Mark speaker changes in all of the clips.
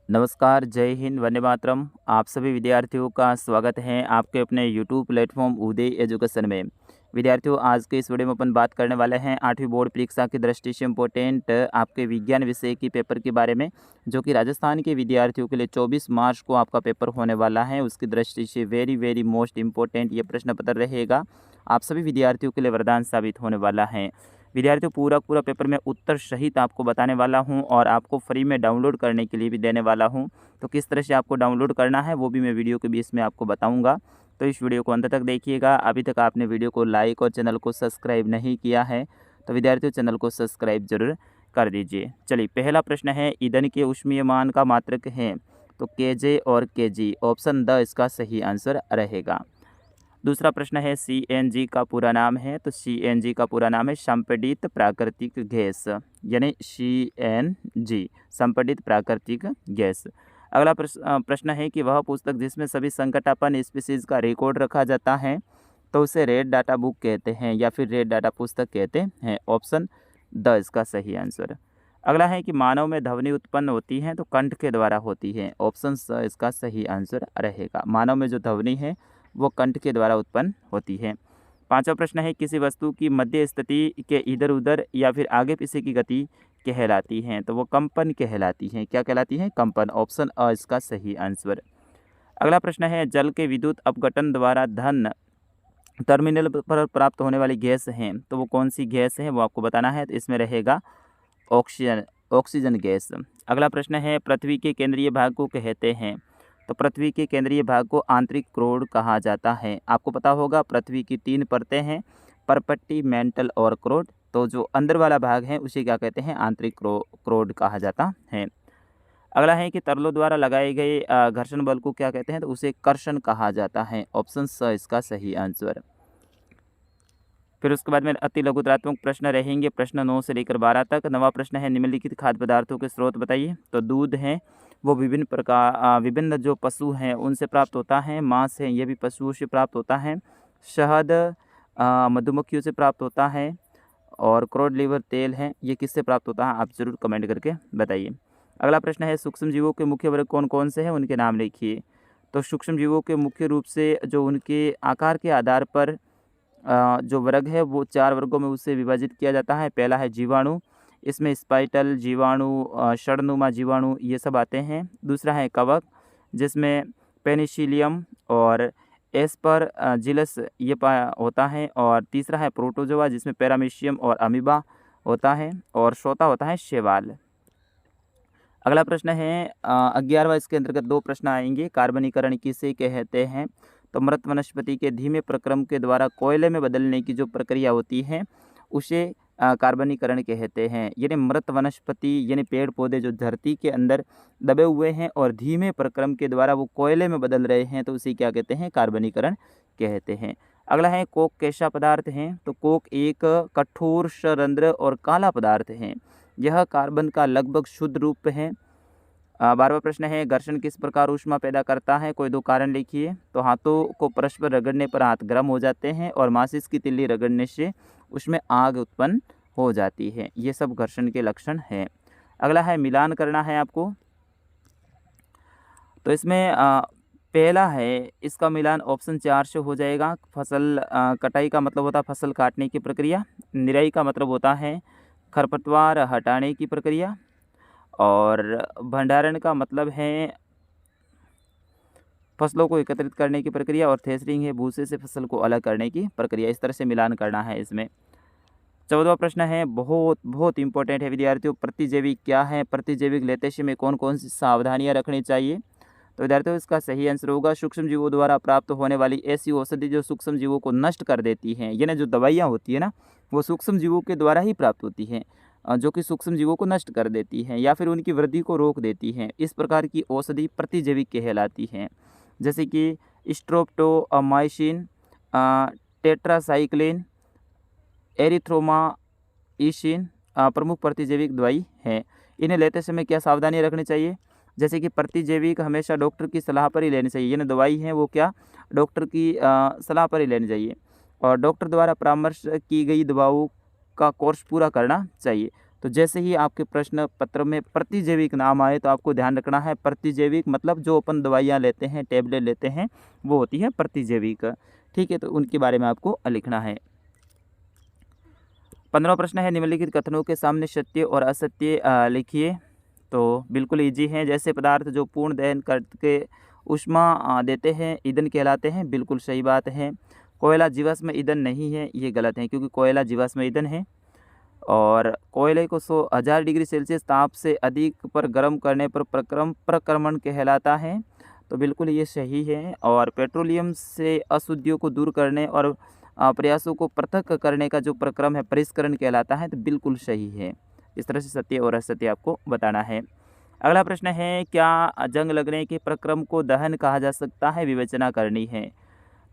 Speaker 1: नमस्कार, जय हिंद, वंदे मातरम। आप सभी विद्यार्थियों का स्वागत है आपके अपने यूट्यूब प्लेटफॉर्म उदय एजुकेशन में। विद्यार्थियों, आज के इस वीडियो में अपन बात करने वाले हैं 8वीं बोर्ड परीक्षा की दृष्टि से इम्पोर्टेंट आपके विज्ञान विषय की पेपर के बारे में, जो कि राजस्थान के विद्यार्थियों के लिए 24 मार्च को आपका पेपर होने वाला है। उसकी दृष्टि से वेरी वेरी मोस्ट इम्पोर्टेंट ये प्रश्न पत्र रहेगा, आप सभी विद्यार्थियों के लिए वरदान साबित होने वाला है। विद्यार्थियों, पूरा पेपर में उत्तर सहित आपको बताने वाला हूं और आपको फ्री में डाउनलोड करने के लिए भी देने वाला हूं। तो किस तरह से आपको डाउनलोड करना है वो भी मैं वीडियो के बीच में आपको बताऊंगा। तो इस वीडियो को अंत तक देखिएगा। अभी तक आपने वीडियो को लाइक और चैनल को सब्सक्राइब नहीं किया है तो विद्यार्थियों चैनल को सब्सक्राइब जरूर कर दीजिए। चलिए, पहला प्रश्न है, ईंधन के ऊष्मीयमान का मात्रक है तो केजे और केजी, ऑप्शन द इसका सही आंसर रहेगा। दूसरा प्रश्न है, सीएनजी का पूरा नाम है तो सीएनजी का पूरा नाम है संपीड़ित प्राकृतिक गैस, यानी सीएनजी, संपीड़ित प्राकृतिक गैस। अगला प्रश्न है कि वह पुस्तक जिसमें सभी संकटापन स्पीशीज का रिकॉर्ड रखा जाता है तो उसे रेड डाटा बुक कहते हैं या फिर रेड डाटा पुस्तक कहते हैं, ऑप्शन द इसका सही आंसर। अगला है कि मानव में ध्वनि उत्पन्न होती है तो कंठ के द्वारा होती है, ऑप्शन स इसका सही आंसर रहेगा। मानव में जो ध्वनि है वो कंठ के द्वारा उत्पन्न होती है। पांचवा प्रश्न है, किसी वस्तु की मध्य स्थिति के इधर उधर या फिर आगे पीछे की गति कहलाती है तो वो कंपन कहलाती है। क्या कहलाती है? कंपन, ऑप्शन अ इसका सही आंसर। अगला प्रश्न है, जल के विद्युत अपघटन द्वारा धन टर्मिनल पर प्राप्त होने वाली गैस है तो वो कौन सी गैस है वो आपको बताना है। तो इसमें रहेगा ऑक्सीजन, ऑक्सीजन गैस। अगला प्रश्न है, पृथ्वी के केंद्रीय भाग को कहते हैं तो पृथ्वी के केंद्रीय भाग को आंतरिक क्रोड कहा जाता है। आपको पता होगा पृथ्वी की 3 परतें हैं, परपट्टी, मेंटल और क्रोड। तो जो अंदर वाला भाग है उसे क्या कहते हैं? आंतरिक क्रोड कहा जाता है। अगला है कि तरलों द्वारा लगाए गए घर्षण बल को क्या कहते हैं? तो उसे कर्षण कहा जाता है, ऑप्शन स इसका सही आंसर। फिर उसके बाद में अति लघुतरात्मक प्रश्न रहेंगे, प्रश्न 9 से लेकर 12 तक। नवा प्रश्न है, निम्नलिखित खाद्य पदार्थों के स्रोत बताइए। तो दूध है वो विभिन्न जो पशु हैं उनसे प्राप्त होता है। मांस है ये भी पशुओं से प्राप्त होता है। शहद मधुमक्खियों से प्राप्त होता है। और क्रोड लीवर तेल है ये किससे प्राप्त होता है? आप जरूर कमेंट करके बताइए। अगला प्रश्न है, सूक्ष्म जीवों के मुख्य वर्ग कौन कौन से हैं, उनके नाम लिखिए। तो सूक्ष्म जीवों के मुख्य रूप से जो उनके आकार के आधार पर जो वर्ग है वो 4 वर्गों में उसे विभाजित किया जाता है। पहला है जीवाणु, इसमें स्पाइटल जीवाणु, षडनुमा जीवाणु ये सब आते हैं। दूसरा है कवक, जिसमें पेनिसिलियम और एस्परजिलस ये होता है। और तीसरा है प्रोटोजोआ, जिसमें पैरामीशियम और अमीबा होता है। और चौथा होता है शैवाल। अगला प्रश्न है 11वां, इसके अंतर्गत 2 प्रश्न आएंगे। कार्बनीकरण किसे कहते हैं? तो मृत वनस्पति के धीमे प्रक्रम के द्वारा कोयले में बदलने की जो प्रक्रिया होती है उसे कार्बनीकरण कहते हैं। यानी मृत वनस्पति यानी पेड़ पौधे जो धरती के अंदर दबे हुए हैं और धीमे प्रक्रम के द्वारा वो कोयले में बदल रहे हैं तो उसे क्या कहते हैं? कार्बनीकरण कहते हैं। अगला है, कोक कैसा पदार्थ है? तो कोक एक कठोर सरंध्र और काला पदार्थ है। यह कार्बन का लगभग शुद्ध रूप है। 12वां प्रश्न है, घर्षण किस प्रकार ऊष्मा पैदा करता है? कोई 2 कारण लिखिए। तो हाथों को परस्पर रगड़ने पर हाथ गर्म हो जाते हैं और माचिस की तीली रगड़ने से उसमें आग उत्पन्न हो जाती है। ये सब घर्षण के लक्षण हैं। अगला है, मिलान करना है आपको। तो इसमें पहला है, इसका मिलान ऑप्शन 4 से हो जाएगा। फसल कटाई का मतलब होता है फसल काटने की प्रक्रिया। निराई का मतलब होता है खरपतवार हटाने की प्रक्रिया। और भंडारण का मतलब है फसलों को एकत्रित करने की प्रक्रिया। और थ्रेशरिंग है भूसे से फसल को अलग करने की प्रक्रिया। इस तरह से मिलान करना है इसमें। 14वां प्रश्न है, बहुत बहुत इंपॉर्टेंट है विद्यार्थियों, प्रतिजैविक क्या है? प्रतिजैविक लेते समय कौन कौन सी सावधानियां रखनी चाहिए? तो विद्यार्थियों, इसका सही आंसर होगा सूक्ष्म जीवों द्वारा प्राप्त होने वाली ऐसी औषधि जो सूक्ष्म जीवों को नष्ट कर देती हैं। यानी जो दवाइयाँ होती है ना वो सूक्ष्म जीवों के द्वारा ही प्राप्त होती हैं, जो कि सूक्ष्म जीवों को नष्ट कर देती हैं या फिर उनकी वृद्धि को रोक देती हैं। इस प्रकार की औषधि प्रतिजैविक कहलाती हैं, जैसे कि स्ट्रोप्टोमाइसिन, टेट्रासाइक्लिन, एरिथ्रोमाइसिन प्रमुख प्रतिजैविक दवाई है। इन्हें लेते समय क्या सावधानी रखनी चाहिए? जैसे कि प्रतिजैविक हमेशा डॉक्टर की सलाह पर ही लेनी चाहिए। यानी दवाई है वो क्या डॉक्टर की सलाह पर ही लेनी चाहिए। और डॉक्टर द्वारा परामर्श की गई दवाओं का कोर्स पूरा करना चाहिए। तो जैसे ही आपके प्रश्न पत्र में प्रतिजैविक नाम आए तो आपको ध्यान रखना है, प्रतिजैविक मतलब जो अपन दवाइयाँ लेते हैं, टैबलेट लेते हैं, वो होती है प्रतिजैविक। ठीक है, तो उनके बारे में आपको लिखना है। 15वां प्रश्न है, निम्नलिखित कथनों के सामने सत्य और असत्य लिखिए। तो बिल्कुल ईजी है। जैसे पदार्थ जो पूर्ण दहन करके ऊष्मा देते हैं ईंधन कहलाते हैं, बिल्कुल सही बात है। कोयला जीवाश्म ईंधन नहीं है, ये गलत है, क्योंकि कोयला जीवाश्म ईंधन है। और कोयले को 100,000 डिग्री सेल्सियस ताप से अधिक पर गर्म करने पर प्रक्रमण कहलाता है, तो बिल्कुल ये सही है। और पेट्रोलियम से अशुद्धियों को दूर करने और प्रयासों को पृथक करने का जो प्रक्रम है परिष्करण कहलाता है, तो बिल्कुल सही है। इस तरह से सत्य और असत्य आपको बताना है। अगला प्रश्न है, क्या जंग लगने के प्रक्रम को दहन कहा जा सकता है? विवेचना करनी है।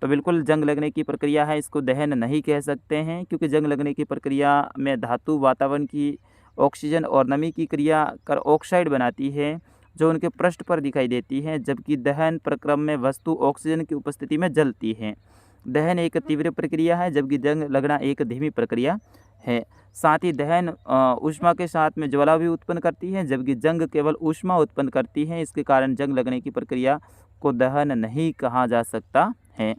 Speaker 1: तो बिल्कुल जंग लगने की प्रक्रिया है, इसको दहन नहीं कह सकते हैं, क्योंकि जंग लगने की प्रक्रिया में धातु वातावरण की ऑक्सीजन और नमी की क्रिया कर ऑक्साइड बनाती है, जो उनके पृष्ठ पर दिखाई देती है, जबकि दहन प्रक्रम में वस्तु ऑक्सीजन की उपस्थिति में जलती है। दहन एक तीव्र प्रक्रिया है, जबकि जंग लगना एक धीमी प्रक्रिया है। साथ ही दहन ऊष्मा के साथ में ज्वाला भी उत्पन्न करती है, जबकि जंग केवल ऊष्मा उत्पन्न करती है। इसके कारण जंग लगने की प्रक्रिया को दहन नहीं कहा जा सकता है।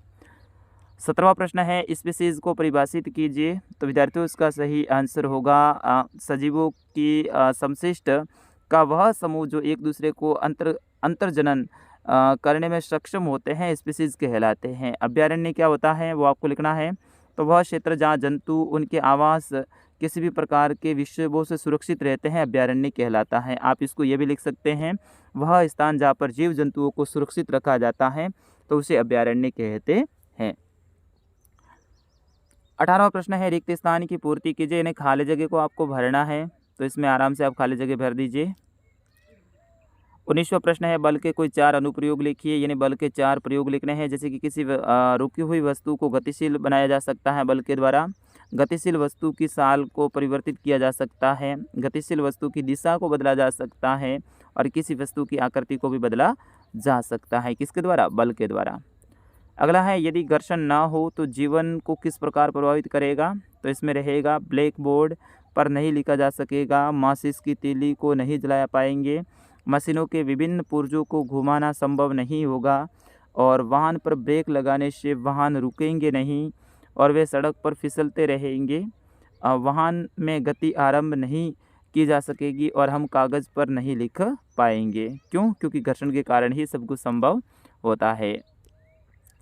Speaker 1: 17वां प्रश्न है, स्पीशीज़ को परिभाषित कीजिए। तो विद्यार्थियों इसका सही आंसर होगा सजीवों की समशिष्ट का वह समूह जो एक दूसरे को अंतर्जनन करने में सक्षम होते हैं, स्पीशीज़ कहलाते हैं। अभ्यारण्य क्या होता है वो आपको लिखना है। तो वह क्षेत्र जहाँ जंतु उनके आवास किसी भी प्रकार के विषयों से सुरक्षित रहते हैं, अभ्यारण्य कहलाता है। आप इसको ये भी लिख सकते हैं, वह स्थान जहाँ पर जीव जंतुओं को सुरक्षित रखा जाता है, तो उसे अभ्यारण्य कहते हैं। 18वां प्रश्न है, रिक्त स्थान की पूर्ति कीजिए, यानी खाली जगह को आपको भरना है। तो इसमें आराम से आप खाली जगह भर दीजिए। 19वां प्रश्न है, बल के कोई 4 अनुप्रयोग लिखिए, यानी बल के 4 प्रयोग लिखने हैं। जैसे कि किसी रुकी हुई वस्तु को गतिशील बनाया जा सकता है बल के द्वारा, गतिशील वस्तु की साल को परिवर्तित किया जा सकता है, गतिशील वस्तु की दिशा को बदला जा सकता है, और किसी वस्तु की आकृति को भी बदला जा सकता है। किसके द्वारा? बल के द्वारा। अगला है, यदि घर्षण ना हो तो जीवन को किस प्रकार प्रभावित करेगा? तो इसमें रहेगा, ब्लैक बोर्ड पर नहीं लिखा जा सकेगा, माचिस की तीली को नहीं जलाया पाएंगे, मशीनों के विभिन्न पुर्जों को घुमाना संभव नहीं होगा, और वाहन पर ब्रेक लगाने से वाहन रुकेंगे नहीं, और वे सड़क पर फिसलते रहेंगे। वाहन में गति आरंभ नहीं की जा सकेगी, और हम कागज़ पर नहीं लिख पाएंगे। क्यों? क्योंकि घर्षण के कारण ही सब कुछ संभव होता है।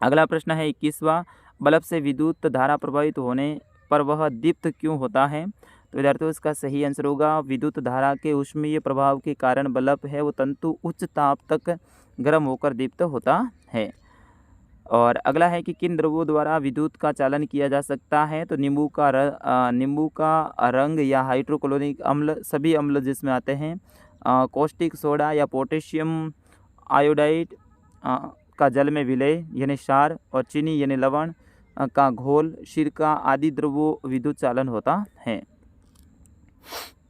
Speaker 1: अगला प्रश्न है 21वां, बल्ब से विद्युत धारा प्रवाहित होने पर वह दीप्त क्यों होता है? तो विद्यार्थियों इसका सही आंसर होगा, विद्युत धारा के ऊष्मीय प्रभाव के कारण बल्ब है वो तंतु उच्च ताप तक गर्म होकर दीप्त होता है। और अगला है कि किन द्रव्यों द्वारा विद्युत का चालन किया जा सकता है? तो नींबू का रंग या हाइड्रोक्लोरिक अम्ल, सभी अम्ल जिसमें आते हैं, कॉस्टिक सोडा या पोटेशियम आयोडाइड का जल में विलय यानी क्षार, और चीनी यानी लवण का घोल, सिरका आदि द्रव्यों विद्युत चालन होता है।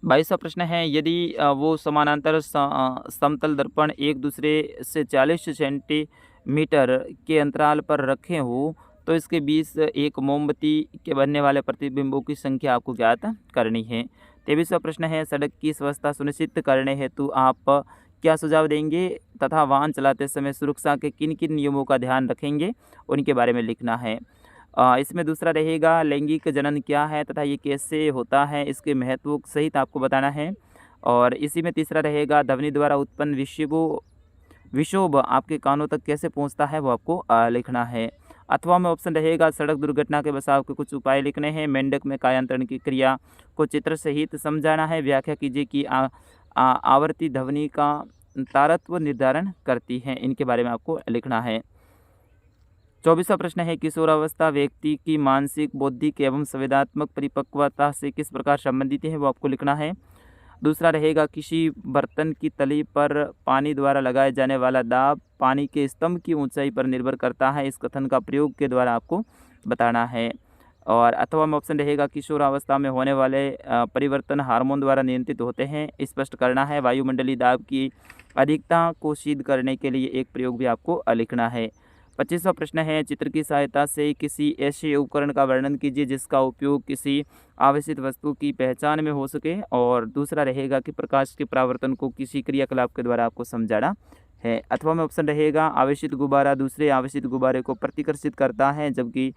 Speaker 1: 22वां प्रश्न है, यदि वो समानांतर समतल दर्पण एक दूसरे से 40 सेंटीमीटर के अंतराल पर रखे हो तो इसके बीच एक मोमबत्ती के बनने वाले प्रतिबिंबों की संख्या आपको ज्ञात करनी है। 23वां प्रश्न है, सड़क की स्वच्छता सुनिश्चित करने हेतु आप क्या सुझाव देंगे तथा वाहन चलाते समय सुरक्षा के किन किन नियमों का ध्यान रखेंगे, उनके बारे में लिखना है। इसमें दूसरा रहेगा, लैंगिक जनन क्या है तथा ये कैसे होता है, इसके महत्व सहित आपको बताना है। और इसी में तीसरा रहेगा, ध्वनि द्वारा उत्पन्न विक्षोभ आपके कानों तक कैसे पहुंचता है, वो आपको लिखना है। अथवा में ऑप्शन रहेगा, सड़क दुर्घटना के बचाव के कुछ उपाय लिखने हैं। मेंढक में कायांतरण की क्रिया को चित्र सहित समझाना है। व्याख्या कीजिए कि आवर्ती ध्वनि का तारत्व निर्धारण करती है, इनके बारे में आपको लिखना है। 24वां प्रश्न है, किशोरावस्था व्यक्ति की मानसिक, बौद्धिक एवं संवेदनात्मक परिपक्वता से किस प्रकार संबंधित है, वो आपको लिखना है। दूसरा रहेगा, किसी बर्तन की तली पर पानी द्वारा लगाए जाने वाला दाब पानी के स्तंभ की ऊंचाई पर निर्भर करता है। इस कथन का प्रयोग के द्वारा आपको बताना है। और अथवा में ऑप्शन रहेगा, किशोरावस्था में होने वाले परिवर्तन हार्मोन द्वारा नियंत्रित होते हैं, स्पष्ट करना है। वायुमंडलीय दाब की अधिकता को सिद्ध करने के लिए एक प्रयोग भी आपको लिखना है। 25वां प्रश्न है, चित्र की सहायता से किसी ऐसे उपकरण का वर्णन कीजिए जिसका उपयोग किसी आवेशित वस्तु की पहचान में हो सके। और दूसरा रहेगा कि प्रकाश के परावर्तन को किसी क्रियाकलाप के द्वारा आपको समझाना है। अथवा में ऑप्शन रहेगा, आवेशित गुब्बारा दूसरे आवेशित गुब्बारे को प्रतिकर्षित करता है, जबकि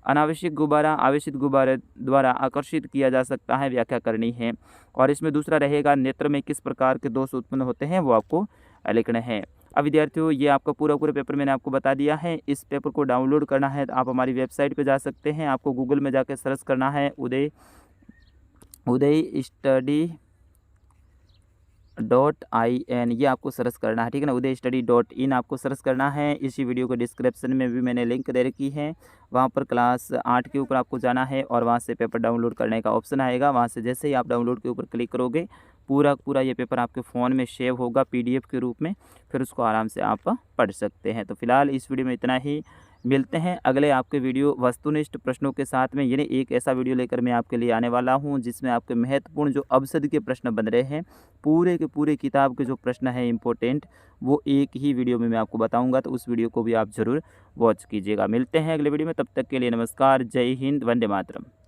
Speaker 1: अनावश्यक गुब्बारा आवेशित गुब्बारे द्वारा आकर्षित किया जा सकता है, व्याख्या करनी है। और इसमें दूसरा रहेगा, नेत्र में किस प्रकार के दोष उत्पन्न होते हैं, वो आपको लिखना है। अब विद्यार्थियों, ये आपका पूरा पेपर मैंने आपको बता दिया है। इस पेपर को डाउनलोड करना है तो आप हमारी वेबसाइट पे जा सकते हैं। आपको गूगल में जाकर सर्च करना है उदय study.in, ये आपको सर्च करना है, ठीक है ना। उदय study.in आपको सर्च करना है। इसी वीडियो को डिस्क्रिप्शन में भी मैंने लिंक दे रखी है, वहाँ पर क्लास 8 के ऊपर आपको जाना है और वहाँ से पेपर डाउनलोड करने का ऑप्शन आएगा। वहाँ से जैसे ही आप डाउनलोड के ऊपर क्लिक करोगे, पूरा ये पेपर आपके फ़ोन में सेव होगा PDF के रूप में, फिर उसको आराम से आप पढ़ सकते हैं। तो फिलहाल इस वीडियो में इतना ही। मिलते हैं अगले आपके वीडियो वस्तुनिष्ठ प्रश्नों के साथ में। यानी एक ऐसा वीडियो लेकर मैं आपके लिए आने वाला हूं जिसमें आपके महत्वपूर्ण जो अवसद के प्रश्न बन रहे हैं, पूरे के पूरे किताब के जो प्रश्न हैं इम्पोर्टेंट, वो एक ही वीडियो में मैं आपको बताऊंगा। तो उस वीडियो को भी आप ज़रूर वॉच कीजिएगा। मिलते हैं अगले वीडियो में, तब तक के लिए नमस्कार, जय हिंद, वंदे मातरम।